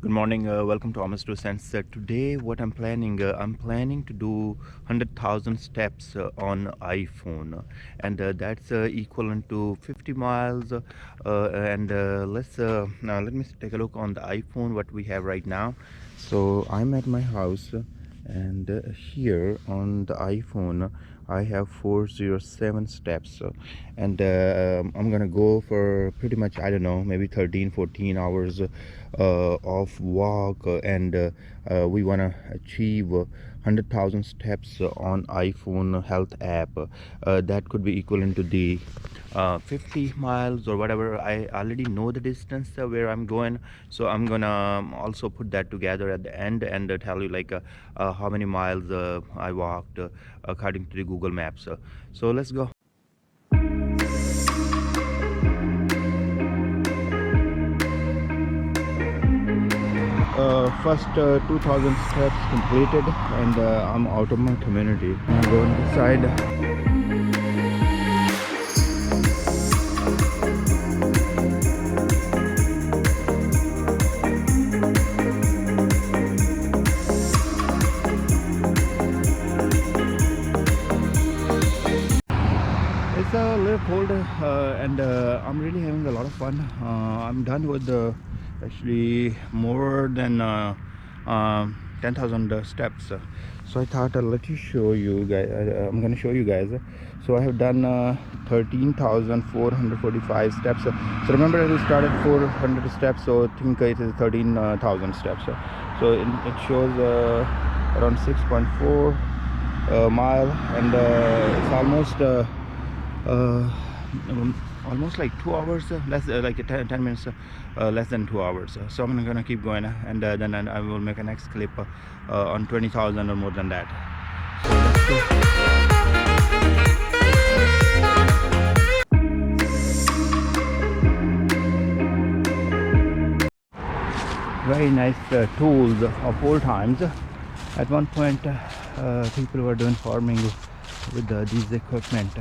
Good morning. Welcome to Almost 2 Cents. Today, what I'm planning to do 100,000 steps on iPhone, and that's equivalent to 50 miles. And now let me take a look on the iPhone what we have right now. So I'm at my house, and here on the iPhone I have 407 steps, and I'm gonna go for pretty much, I don't know, maybe 13-14 hours of walk, and we want to achieve 100,000 steps on iPhone health app. That could be equivalent to the 50 miles or whatever. I already know the distance where I'm going, so I'm gonna also put that together at the end and tell you like how many miles I walked according to the Google Maps. So let's go. First 2,000 steps completed, and I'm out of my community. I'm going inside. It's a little cold, and I'm really having a lot of fun. I'm done with actually more than 10,000 steps. So I thought I'll let you show you guys. I'm gonna show you guys. So I have done 13,445 steps. So remember, we started 400 steps, so I think it is 13,000 steps. So it shows around 6.4 mile, and it's almost like 2 hours, less like 10 minutes less than 2 hours. So I'm gonna keep going, and then I will make a next clip on 20,000 or more than that. So let's go. Very nice tools of old times. At one point people were doing farming with these equipment.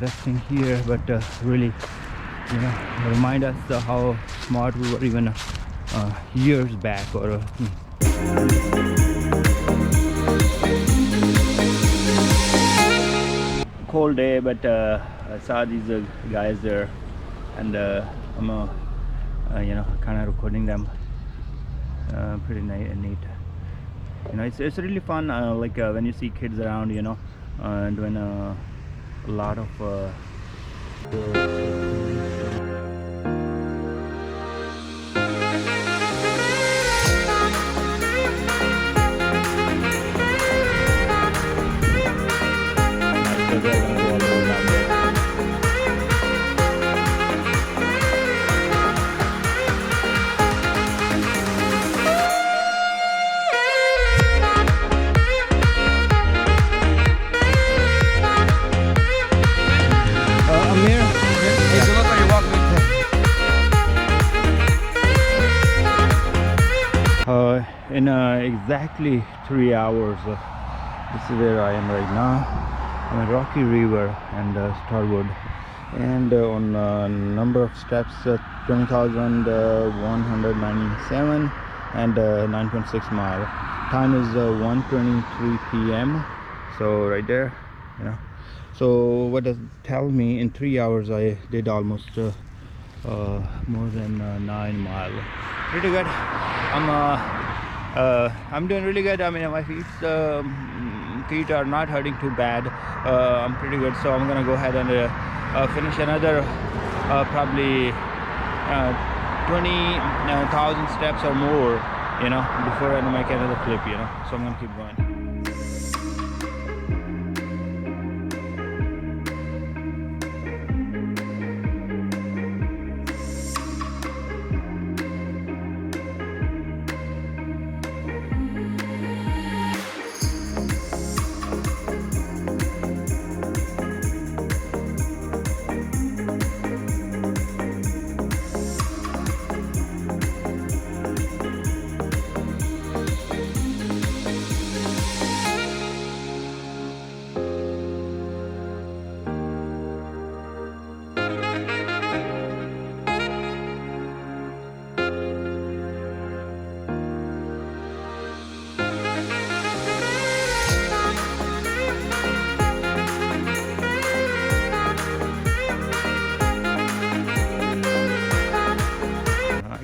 Resting here, but really, remind us how smart we were even years back. Or cold day, but I saw these guys there, and I'm kind of recording them. Pretty neat. It's really fun. Like when you see kids around, doing a lot of in exactly 3 hours. This is where I am right now. I'm at Rocky River and Starwood, and on number of steps 20,197 and 9.6 mile. Time is 1:23 p.m. so right there, so what does it tell me? In 3 hours I did almost more than 9 miles. Pretty good. I'm doing really good. I mean, my feet are not hurting too bad. I'm pretty good, so I'm gonna go ahead and finish another probably 20,000 steps or more, before I make another clip, so I'm gonna keep going.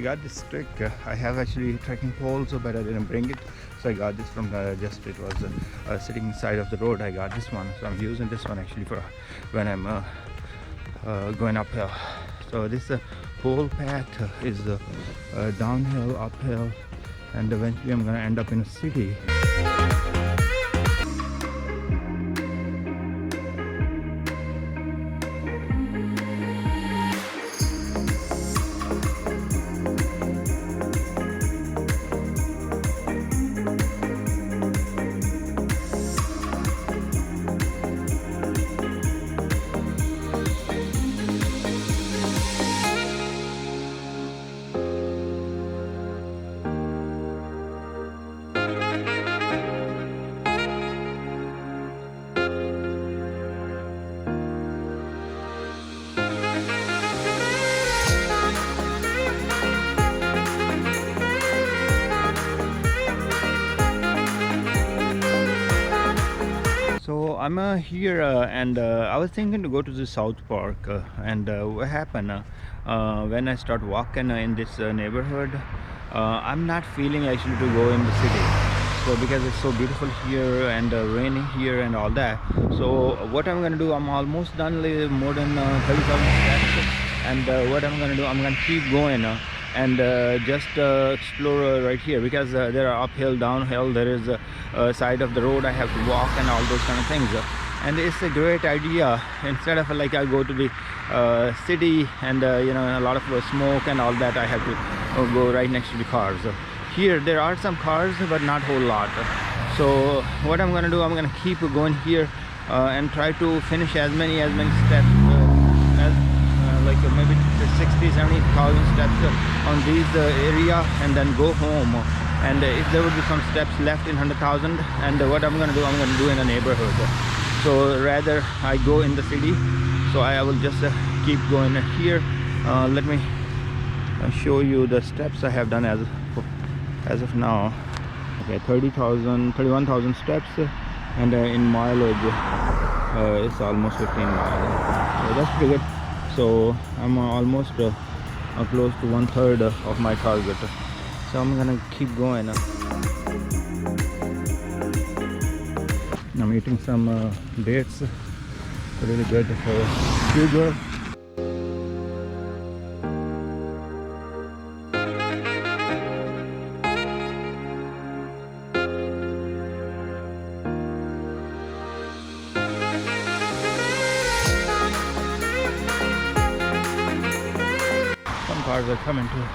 got this stick. I have actually trekking poles, but I didn't bring it, so I got this from just it was sitting inside of the road. I got this one, so I'm using this one actually for when I'm going uphill. So this whole path is downhill, uphill, and eventually I'm gonna end up in a city. So I'm here and I was thinking to go to the South Park and what happened when I start walking in this neighborhood, I'm not feeling actually to go in the city. So because it's so beautiful here and rainy here and all that. So what I'm gonna do, I'm almost done more than 30,000 steps, and what I'm gonna do, I'm gonna keep going and just explore right here, because there are uphill, downhill, there is a side of the road I have to walk and all those kind of things, and it's a great idea. Instead of like I go to the city and you know, a lot of smoke and all that, I have to go right next to the cars. Here there are some cars, but not whole lot. So what I'm gonna do, I'm gonna keep going here and try to finish as many steps as like maybe 60,000-70,000 steps on these area, and then go home. And if there would be some steps left in 100,000, and what I'm gonna do, I'm gonna do in a neighborhood. So rather I go in the city, so I will just keep going here. Let me show you the steps I have done as of now. Okay, 31,000 steps, and in mileage it's almost 15 miles. So that's pretty good. So I'm almost close to 1/3 of my target. So I'm gonna keep going. I'm eating some dates, really good for sugar. Cars are coming too.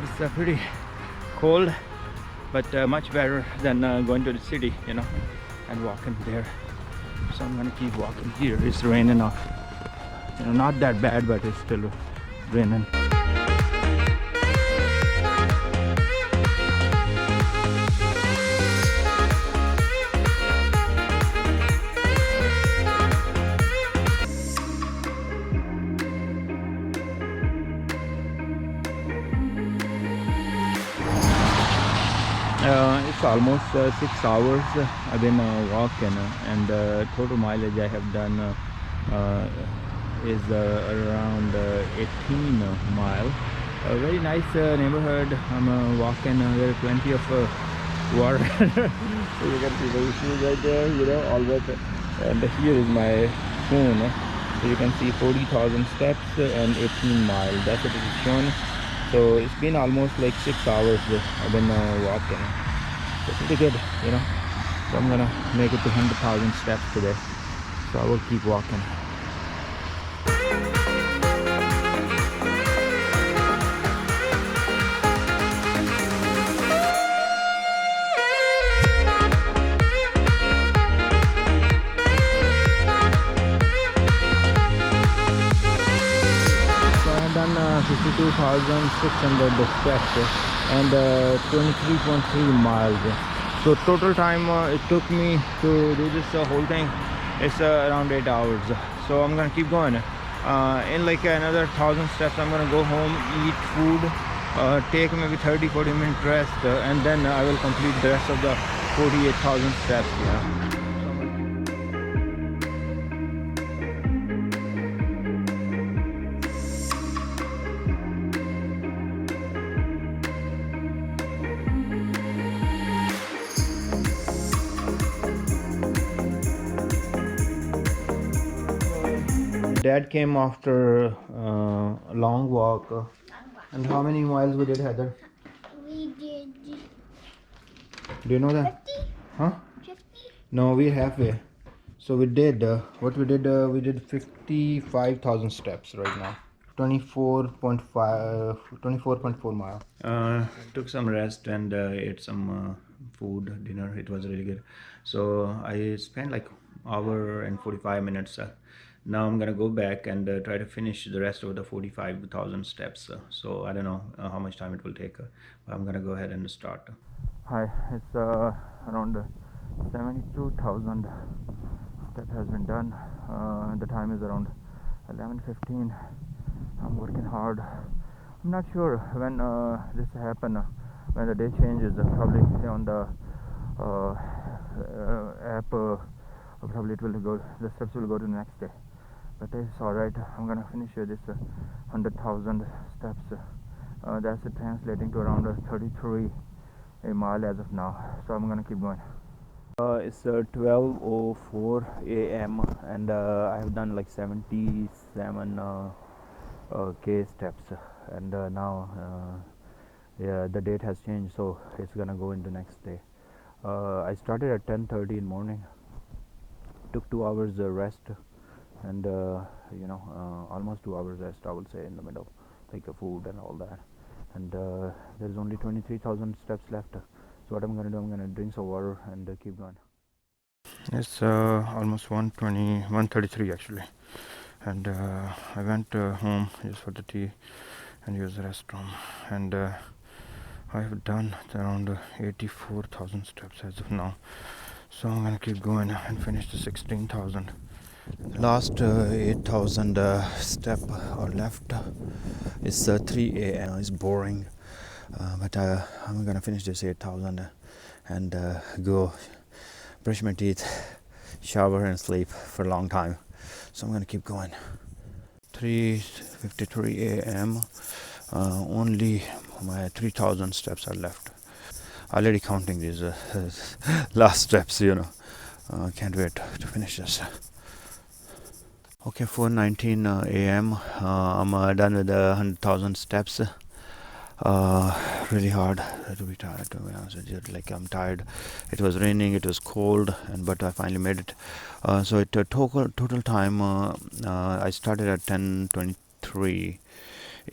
It's pretty cold, but much better than going to the city, you know, and walking there. So I'm gonna keep walking here. It's raining off, you know, not that bad, but it's still raining. It's almost 6 hours I've been walking, and total mileage I have done is around 18 miles. A very nice neighborhood. I'm walking, there are plenty of water. So you can see the issues right there, you know, all wet. And here is my phone. So you can see 40,000 steps and 18 miles. That's what it is shown. So it's been almost like 6 hours I've been walking. So pretty good, you know. So I'm gonna make it to 100,000 steps today. So I will keep walking. So I have done 52,600 steps and 23.3 miles. So total time it took me to do this whole thing is around 8 hours. So I'm gonna keep going. In like another 1,000 steps I'm gonna go home, eat food, take maybe 30-40 minute rest, and then I will complete the rest of the 48,000 steps. Yeah. Dad came after a long walk. And how many miles we did, Heather? We did Do you know that? 50. Huh? 50. No, we're halfway. So we did what we did 55,000 steps right now. 24.4 mile. Took some rest and ate some food, dinner. It was really good. So I spent like hour and 45 minutes. Now I'm gonna go back and try to finish the rest of the 45,000 steps. So I don't know how much time it will take. But I'm gonna go ahead and start. Hi, it's around 72,000 step has been done. The time is around 11:15. I'm working hard. I'm not sure when this happen. When the day changes, probably on the app, probably it will go. The steps will go to the next day. But it's all right. I'm gonna finish this 100,000 steps. That's translating to around 33 a mile as of now. So I'm gonna keep going. It's 12:04 a.m. and I have done like 77 k steps, and now yeah, the date has changed, so it's gonna go into next day. I started at 10:30 in morning. Took 2 hours rest, and almost 2 hours rest, I would say, in the middle, like food and all that. And there's only 23,000 steps left. So what I'm gonna do, I'm gonna drink some water and keep going. It's almost 1:20, 1:33 actually, and I went home just for the tea and use the restroom, and I have done around 84,000 steps as of now. So I'm gonna keep going and finish the 16,000. Last 8,000 step are left. It's 3 a.m. It's boring, but I'm gonna finish this 8,000 and go brush my teeth, shower and sleep for a long time. So I'm gonna keep going. 3:53 a.m. Only my 3,000 steps are left. Already counting these last steps, can't wait to finish this. Okay, 4:19 a.m. I'm done with the 100,000 steps. Really hard to be tired, to be honest with you. Like, I'm tired. It was raining, it was cold, but I finally made it. So it total time, I started at 10:23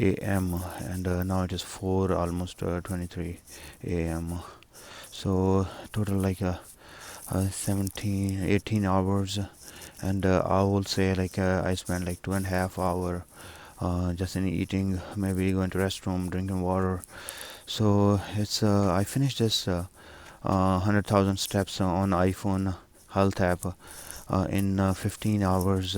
a.m. and now it is 4 almost 23 a.m. So total like 18 hours, and I will say like I spent like 2.5 hours just in eating, maybe going to restroom, drinking water. So it's I finished this 100,000 steps on iPhone health app in 15 hours.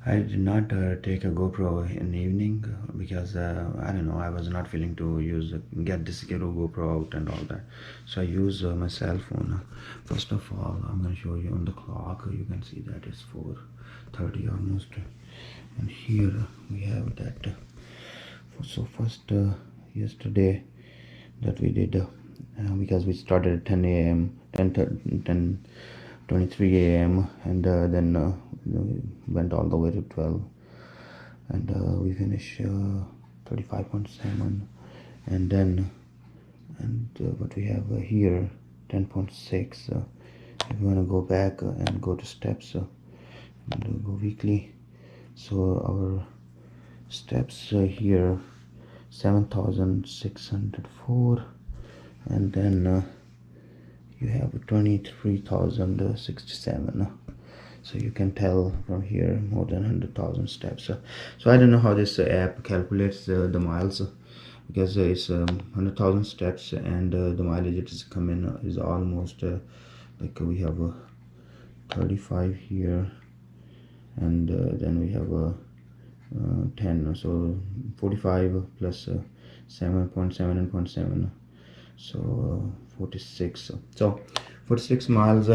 I did not take a GoPro in the evening because I don't know, I was not feeling to get this GoPro out and all that. So I use my cell phone. First of all, I'm going to show you on the clock. You can see that it's 4:30 almost, and here we have that. So first, yesterday that we did, because we started at 10 a.m. 10:23 a.m. and then went all the way to 12, and we finished 35.7, and then what we have here 10.6. If you want to go back and go to steps and go weekly, so our steps here 7,604, and then you have 23,067. So you can tell from here more than 100,000 steps. So I don't know how this app calculates the miles, because it's 100,000 steps, and the mileage it is coming is almost like we have 35 here, and then we have 10, so 45 plus 7.7 and 0.7, so 46. So 46 miles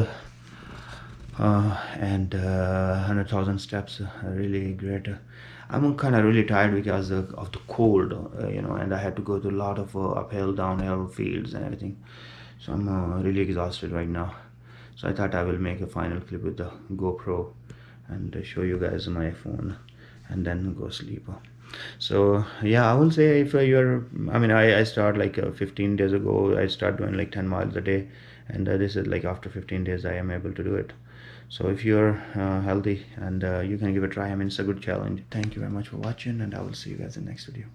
and 100,000 steps. Really great. I'm kind of really tired because of the cold, and I had to go to a lot of uphill, downhill fields and everything. So I'm really exhausted right now. So I thought I will make a final clip with the GoPro and show you guys my phone and then go sleep. So yeah, I will say if you're, I mean, I start like 15 days ago, I start doing like 10 miles a day, and this is like after 15 days I am able to do it. So if you're healthy, and you can give it a try, I mean, it's a good challenge. Thank you very much for watching, and I will see you guys in the next video.